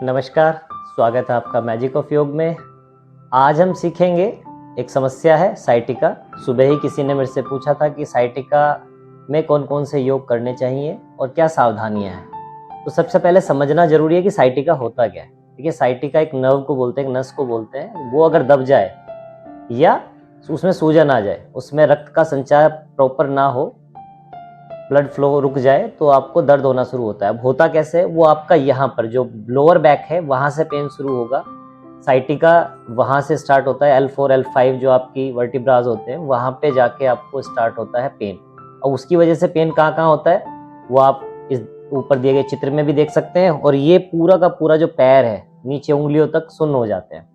नमस्कार, स्वागत है आपका मैजिक ऑफ योग में। आज हम सीखेंगे, एक समस्या है साइटिका। सुबह ही किसी ने मेरे से पूछा था कि साइटिका में कौन कौन से योग करने चाहिए और क्या सावधानियां हैं। तो सबसे पहले समझना जरूरी है कि साइटिका होता क्या है। देखिए, साइटिका एक नर्व को बोलते हैं, एक नस को बोलते हैं। वो अगर दब जाए या उसमें सूजन आ जाए, उसमें रक्त का संचार प्रॉपर ना हो, ब्लड फ्लो रुक जाए, तो आपको दर्द होना शुरू होता है। अब होता कैसे, वो आपका यहाँ पर जो लोअर बैक है वहाँ से पेन शुरू होगा। साइटिका वहाँ से स्टार्ट होता है, L4 L5 जो आपकी वर्टिब्राज होते हैं वहाँ पे जाके आपको स्टार्ट होता है पेन। और उसकी वजह से पेन कहाँ कहाँ होता है वो आप इस ऊपर दिए गए चित्र में भी देख सकते हैं। और ये पूरा का पूरा जो पैर है नीचे उंगलियों तक सुन्न हो जाते हैं।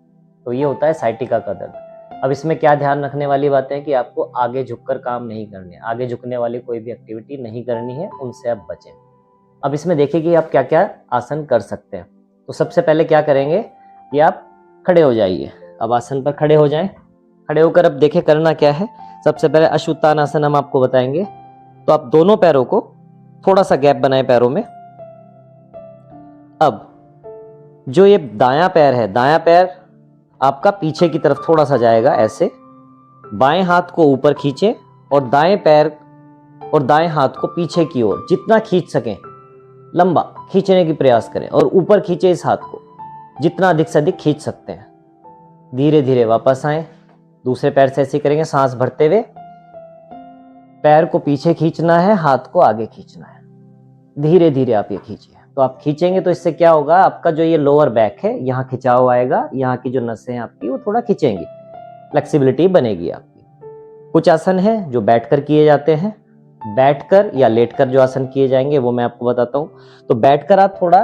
तो ये होता है साइटिका का दर्द। अब इसमें क्या ध्यान रखने वाली बातें हैं कि आपको आगे झुककर काम नहीं करने, आगे झुकने वाली कोई भी एक्टिविटी नहीं करनी है, उनसे आप बचें। अब इसमें देखिए कि आप क्या क्या आसन कर सकते हैं। तो सबसे पहले क्या करेंगे कि आप खड़े हो जाइए। अब आसन पर खड़े हो जाएं। खड़े होकर अब देखिए करना क्या है। सबसे पहले अश्वत्थानासन हम आपको बताएंगे। तो आप दोनों पैरों को थोड़ा सा गैप बनाए पैरों में। अब जो ये दायां पैर है, दायां पैर आपका पीछे की तरफ थोड़ा सा जाएगा ऐसे। बाएं हाथ को ऊपर खींचें और दाएं पैर और दाएं हाथ को पीछे की ओर जितना खींच सकें लंबा खींचने की प्रयास करें। और ऊपर खींचे इस हाथ को जितना अधिक से अधिक खींच सकते हैं। धीरे धीरे वापस आए। दूसरे पैर से ऐसे करेंगे, सांस भरते हुए पैर को पीछे खींचना है, हाथ को आगे खींचना है। धीरे धीरे आप ये खींचिए। तो आप खींचेंगे तो इससे क्या होगा, आपका जो ये लोअर बैक है यहाँ खिंचाव आएगा, यहाँ की जो नसें हैं आपकी वो थोड़ा खींचेंगी, फ्लेक्सिबिलिटी बनेगी आपकी। कुछ आसन है जो बैठकर किए जाते हैं, बैठकर या लेटकर जो आसन किए जाएंगे वो मैं आपको बताता हूँ। तो बैठकर आप थोड़ा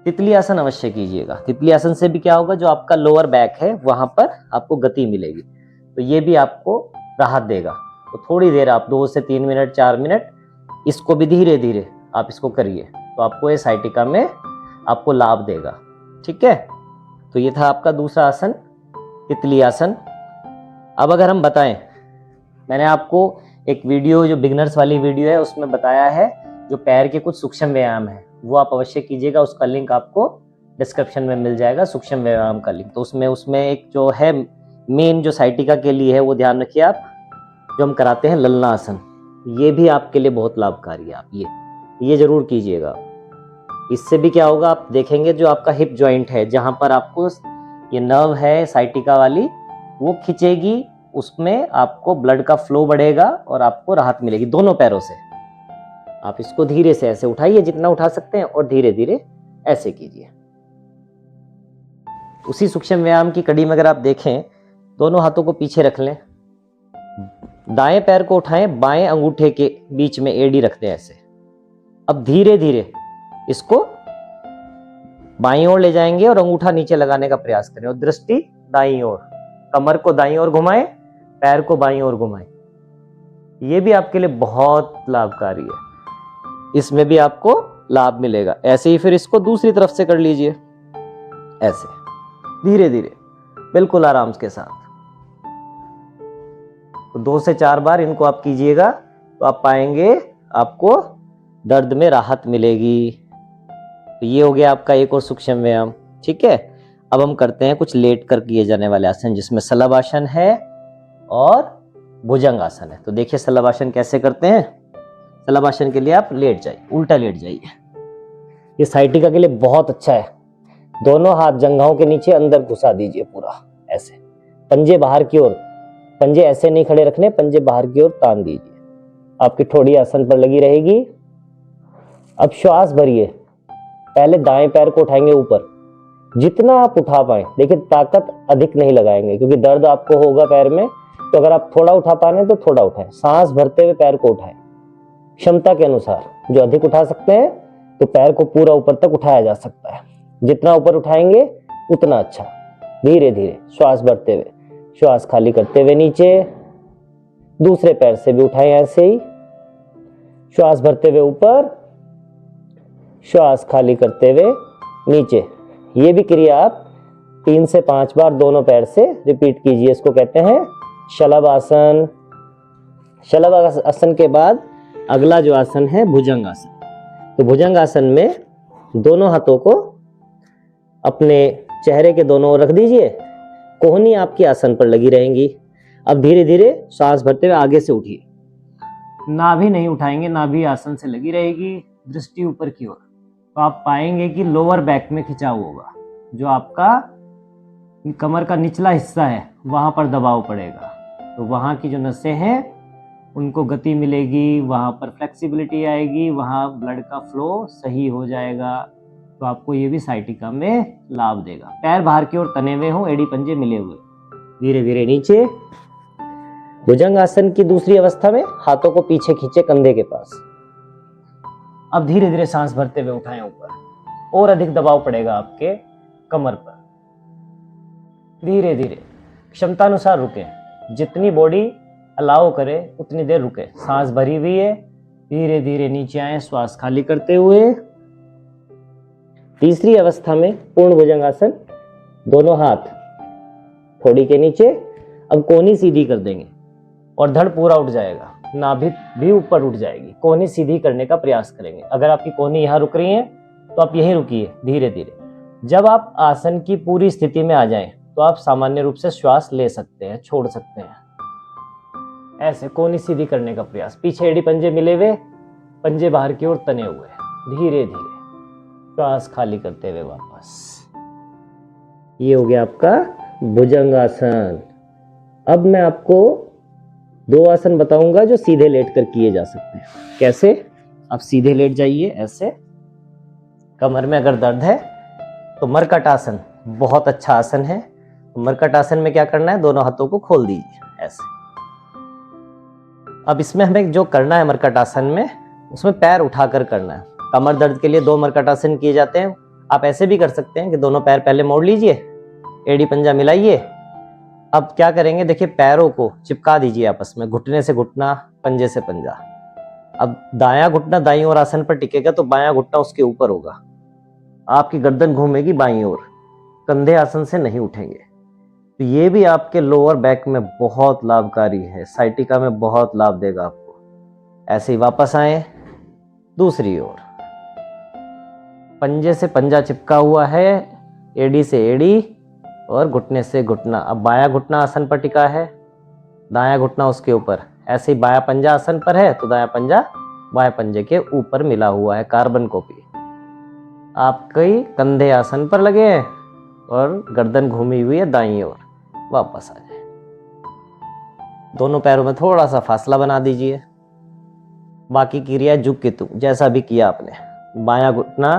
तितली आसन अवश्य कीजिएगा। तितली आसन से भी क्या होगा, जो आपका लोअर बैक है वहां पर आपको गति मिलेगी, तो ये भी आपको राहत देगा। तो थोड़ी देर आप 2 से 3 मिनट 4 मिनट इसको भी धीरे धीरे आप इसको करिए, तो आपको ये साइटिका में आपको लाभ देगा। ठीक है, तो ये था आपका दूसरा आसन, तितली आसन। अब अगर हम बताएं, मैंने आपको एक वीडियो जो बिगनर्स वाली वीडियो है उसमें बताया है जो पैर के कुछ सूक्ष्म व्यायाम है, वो आप अवश्य कीजिएगा। उसका लिंक आपको डिस्क्रिप्शन में मिल जाएगा, सूक्ष्म व्यायाम का लिंक। तो उसमें एक जो है मेन जो साइटिका के लिए है वो ध्यान रखिए आप, जो हम कराते हैं ललना आसन, ये भी आपके लिए बहुत लाभकारी है। आप ये जरूर कीजिएगा। इससे भी क्या होगा, आप देखेंगे जो आपका हिप जॉइंट है जहां पर आपको ये नर्व है साइटिका वाली वो खिंचेगी, उसमें आपको ब्लड का फ्लो बढ़ेगा और आपको राहत मिलेगी दोनों पैरों से। आप इसको धीरे से ऐसे उठाइए जितना उठा सकते हैं और धीरे धीरे ऐसे कीजिए। उसी सूक्ष्म व्यायाम की कड़ी में अगर आप देखें, दोनों हाथों को पीछे रख लें, दाएं पैर को उठाएं, बाएं अंगूठे के बीच में एड़ी रखते हैं ऐसे। अब धीरे धीरे इसको बाईं ओर ले जाएंगे और अंगूठा नीचे लगाने का प्रयास करें और दृष्टि दाईं ओर, कमर को दाईं ओर घुमाएं, पैर को बाईं ओर घुमाएं। ये भी आपके लिए बहुत लाभकारी है, इसमें भी आपको लाभ मिलेगा। ऐसे ही फिर इसको दूसरी तरफ से कर लीजिए, ऐसे धीरे धीरे बिल्कुल आराम के साथ। तो 2 से 4 बार इनको आप कीजिएगा तो आप पाएंगे आपको दर्द में राहत मिलेगी। तो ये हो गया आपका एक और सूक्ष्म व्यायाम। ठीक है, अब हम करते हैं कुछ लेट कर किए जाने वाले आसन, जिसमें शलभासन है और भुजंग आसन है। तो देखिए शलभासन कैसे करते हैं। शलभासन के लिए आप लेट जाइए, उल्टा लेट जाइए। ये साइटिका के लिए बहुत अच्छा है। दोनों हाथ जंघाओं के नीचे अंदर घुसा दीजिए पूरा ऐसे, पंजे बाहर की ओर, पंजे ऐसे नहीं खड़े रखने, पंजे बाहर की ओर तान दीजिए। आपकी ठोड़ी आसन पर लगी रहेगी। अब श्वास भरिए। पहले दाएं पैर को उठाएंगे ऊपर, जितना आप उठा पाए। देखिए ताकत अधिक नहीं लगाएंगे क्योंकि दर्द आपको होगा पैर में, तो अगर आप थोड़ा उठा पा रहे हैं तो थोड़ा उठाएं। सांस भरते हुए पैर को उठाएं, क्षमता के अनुसार। जो अधिक उठा सकते हैं तो पैर को पूरा ऊपर तक उठाया जा सकता है, जितना ऊपर उठाएंगे उतना अच्छा। धीरे धीरे श्वास भरते हुए, श्वास खाली करते हुए नीचे। दूसरे पैर से भी उठाएं ऐसे ही, श्वास भरते हुए ऊपर, श्वास खाली करते हुए नीचे। ये भी क्रिया आप 3 से 5 बार दोनों पैर से रिपीट कीजिए। इसको कहते हैं शलभ आसन। शलभ आसन के बाद अगला जो आसन है भुजंग आसन। तो भुजंग आसन में दोनों हाथों को अपने चेहरे के दोनों ओर रख दीजिए। कोहनी आपकी आसन पर लगी रहेंगी। अब धीरे धीरे सांस भरते हुए आगे से उठिए। नाभि नहीं उठाएंगे, नाभि आसन से लगी रहेगी, दृष्टि ऊपर की ओर। तो आप पाएंगे कि लोअर बैक में खिंचाव होगा, जो आपका कमर का निचला हिस्सा है वहां पर दबाव पड़ेगा। तो वहां की जो नसें हैं उनको गति मिलेगी, वहां पर फ्लेक्सिबिलिटी आएगी, वहां ब्लड का फ्लो सही हो जाएगा। तो आपको ये भी साइटिका में लाभ देगा। पैर बाहर की ओर तने हुए हों, एड़ी पंजे मिले हुए। धीरे धीरे नीचे। भुजंगासन की दूसरी अवस्था में हाथों को पीछे खींचे कंधे के पास। अब धीरे धीरे सांस भरते हुए उठाएं ऊपर। और अधिक दबाव पड़ेगा आपके कमर पर। धीरे धीरे क्षमतानुसार रुकें, जितनी बॉडी अलाउ करे उतनी देर रुके। सांस भरी हुई है, धीरे धीरे नीचे आए श्वास खाली करते हुए। तीसरी अवस्था में पूर्ण भुजंगासन, दोनों हाथ थोड़ी के नीचे। अब कोहनी सीधी कर देंगे और धड़ पूरा उठ जाएगा, नाभि भी ऊपर उठ जाएगी। कोहनी सीधी करने का प्रयास करेंगे। अगर आपकी कोहनी यहाँ रुक रही है तो आप यहीं रुकिए धीरे धीरे। जब आप आसन की पूरी स्थिति में आ जाएं तो आप सामान्य रूप से श्वास ले सकते हैं, छोड़ सकते हैं। ऐसे कोहनी सीधी करने का प्रयास। पीछे एड़ी पंजे मिले हुए, पंजे बाहर की ओर तने हुए। धीरे धीरे श्वास खाली करते हुए वापस। ये हो गया आपका भुजंगासन। अब मैं आपको 2 आसन बताऊंगा जो सीधे लेटकर किए जा सकते हैं। कैसे? आप सीधे लेट जाइए ऐसे। कमर में अगर दर्द है तो मरकट आसन बहुत अच्छा आसन है। मरकट आसन में क्या करना है, दोनों हाथों को खोल दीजिए ऐसे। अब इसमें हमें जो करना है मरकट आसन में, उसमें पैर उठाकर करना है। कमर दर्द के लिए 2 मरकट आसन किए जाते हैं। आप ऐसे भी कर सकते हैं कि दोनों पैर पहले मोड़ लीजिए, एड़ी पंजा मिलाइए। अब क्या करेंगे, देखिए पैरों को चिपका दीजिए आपस में, घुटने से घुटना, पंजे से पंजा। अब दायां घुटना दाईं ओर आसन पर टिकेगा तो बायां घुटना उसके ऊपर होगा। आपकी गर्दन घूमेगी बाईं ओर, कंधे आसन से नहीं उठेंगे। तो ये भी आपके लोअर बैक में बहुत लाभकारी है, साइटिका में बहुत लाभ देगा आपको। ऐसे ही वापस आए दूसरी ओर। पंजे से पंजा चिपका हुआ है, एड़ी से एड़ी और घुटने से घुटना। अब बायां घुटना आसन पर टिका है, दायां घुटना उसके ऊपर। ऐसे ही बायां पंजा आसन पर है तो दायां पंजा बाएं पंजे के ऊपर मिला हुआ है, कार्बन कॉपी। आपके कंधे आसन पर लगे हैं और गर्दन घूमी हुई है दाईं ओर। वापस आ जाए। दोनों पैरों में थोड़ा सा फासला बना दीजिए। बाकी क्रिया जुग के तू जैसा भी किया आपने। बायां घुटना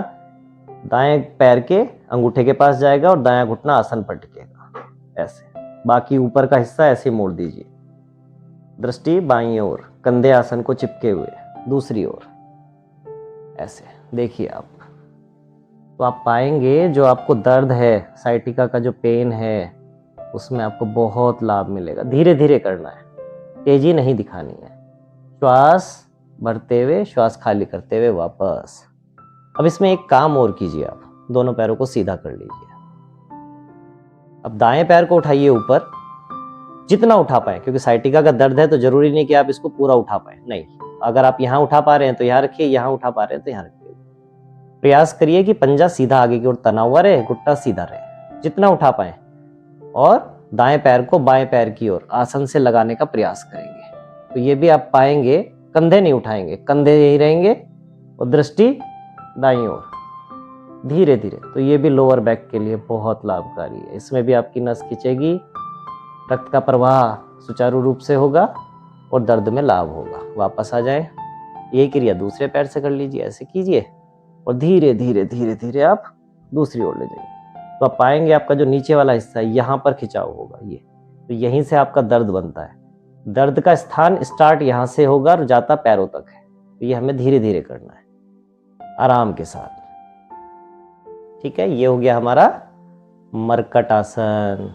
दाएं पैर के अंगूठे के पास जाएगा और दायां घुटना आसन पर टिकेगा ऐसे। बाकी ऊपर का हिस्सा ऐसे मोड़ दीजिए। दृष्टि बाईं ओर, कंधे आसन को चिपके हुए। दूसरी ओर ऐसे देखिए आप। तो आप पाएंगे जो आपको दर्द है, साइटिका का जो पेन है, उसमें आपको बहुत लाभ मिलेगा। धीरे धीरे करना है, तेजी नहीं दिखानी है। श्वास भरते हुए श्वास खाली करते हुए वापस। अब इसमें एक काम और कीजिए, आप दोनों पैरों को सीधा कर लीजिए। अब दाएं पैर को उठाइए ऊपर, जितना उठा पाए, क्योंकि साइटिका का दर्द है तो जरूरी नहीं कि आप इसको पूरा उठा पाए, नहीं। अगर आप यहाँ उठा पा रहे हैं तो यहाँ रखिए, यहाँ उठा पा रहे हैं तो यहाँ रखिए। प्रयास करिए कि पंजा सीधा आगे की ओर तना हुआ रहे, घुटना सीधा रहे, जितना उठा पाए। और दाएं पैर को बाएं पैर की ओर आसन से लगाने का प्रयास करेंगे। तो ये भी आप पाएंगे, कंधे नहीं उठाएंगे, कंधे यही रहेंगे और दृष्टि दाईं ओर। धीरे धीरे। तो ये भी लोअर बैक के लिए बहुत लाभकारी है। इसमें भी आपकी नस खिंचेगी, रक्त का प्रवाह सुचारू रूप से होगा और दर्द में लाभ होगा। वापस आ जाए। ये क्रिया दूसरे पैर से कर लीजिए, ऐसे कीजिए और धीरे धीरे धीरे धीरे आप दूसरी ओर ले जाइए। तो आप पाएंगे आपका जो नीचे वाला हिस्सा है यहाँ पर खिंचाव होगा ये, तो यहीं से आपका दर्द बनता है। दर्द का स्थान स्टार्ट यहाँ से होगा और जाता पैरों तक है। तो ये हमें धीरे धीरे करना है, आराम के साथ। ठीक है, ये हो गया हमारा मरकट आसन।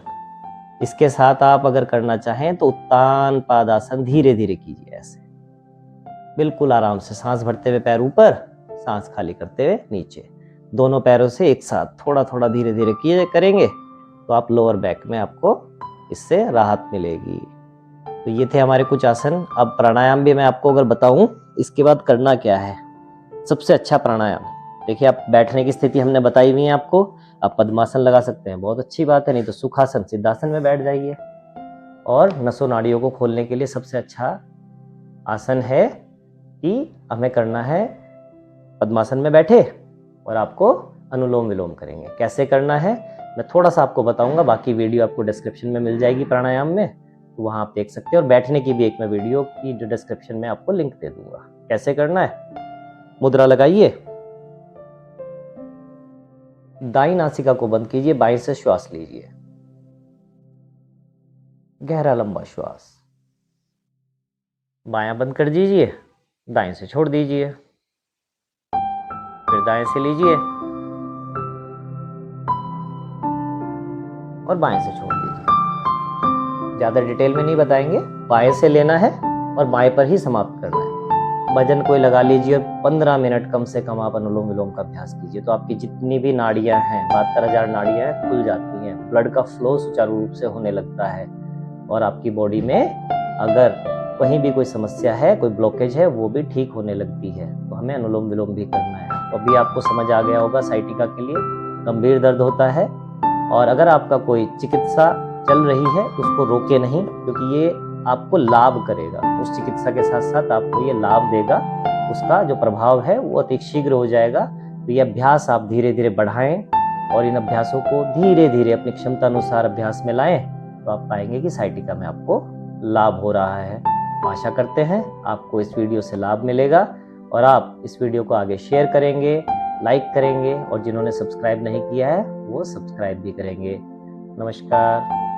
इसके साथ आप अगर करना चाहें तो उत्तान पादासन धीरे धीरे कीजिए, ऐसे बिल्कुल आराम से। सांस भरते हुए पैर ऊपर, सांस खाली करते हुए नीचे। दोनों पैरों से एक साथ थोड़ा थोड़ा धीरे धीरे किए करेंगे तो आप लोअर बैक में आपको इससे राहत मिलेगी। तो ये थे हमारे कुछ आसन। अब प्राणायाम भी मैं आपको अगर बताऊं इसके बाद करना क्या है। सबसे अच्छा प्राणायाम देखिए आप बैठने की स्थिति हमने बताई हुई है आपको। आप पद्मासन लगा सकते हैं, बहुत अच्छी बात है, नहीं तो सुखासन सिद्धासन में बैठ जाइए। और नसों नाड़ियों को खोलने के लिए सबसे अच्छा आसन है कि हमें करना है पद्मासन में बैठे और आपको अनुलोम विलोम करेंगे। कैसे करना है मैं थोड़ा सा आपको बताऊंगा, बाकी वीडियो आपको डिस्क्रिप्शन में मिल जाएगी प्राणायाम में, तो वहां आप देख सकते हैं। और बैठने की भी एक मैं वीडियो की जो डिस्क्रिप्शन में आपको लिंक दे दूंगा। कैसे करना है, मुद्रा लगाइए, दाई नासिका को बंद कीजिए, बाएं से श्वास लीजिए, गहरा लंबा श्वास, बायां बंद कर दीजिए, दाएं से छोड़ दीजिए, फिर दाएं से लीजिए और बाएं से छोड़ दीजिए। ज्यादा डिटेल में नहीं बताएंगे, बाएं से लेना है और बाएं पर ही समाप्त करना है। भजन कोई लगा लीजिए और 15 मिनट कम से कम आप अनुलोम विलोम का अभ्यास कीजिए, तो आपकी जितनी भी नाड़ियां हैं, 72,000 नाड़ियां हैं, खुल जाती हैं, ब्लड का फ्लो सुचारू रूप से होने लगता है और आपकी बॉडी में अगर कहीं भी कोई समस्या है, कोई ब्लॉकेज है, वो भी ठीक होने लगती है। तो हमें अनुलोम विलोम भी करना है। तो अभी आपको समझ आ गया होगा, साइटिका के लिए गंभीर दर्द होता है और अगर आपका कोई चिकित्सा चल रही है उसको रोके नहीं, क्योंकि ये आपको लाभ करेगा, उस चिकित्सा के साथ साथ आपको ये लाभ देगा, उसका जो प्रभाव है वो अति शीघ्र हो जाएगा। तो ये अभ्यास आप धीरे धीरे बढ़ाएं और इन अभ्यासों को धीरे धीरे अपनी क्षमता अनुसार अभ्यास में लाएं, तो आप पाएंगे कि साइटिका में आपको लाभ हो रहा है। आशा करते हैं आपको इस वीडियो से लाभ मिलेगा और आप इस वीडियो को आगे शेयर करेंगे, लाइक करेंगे और जिन्होंने सब्सक्राइब नहीं किया है वो सब्सक्राइब भी करेंगे। नमस्कार।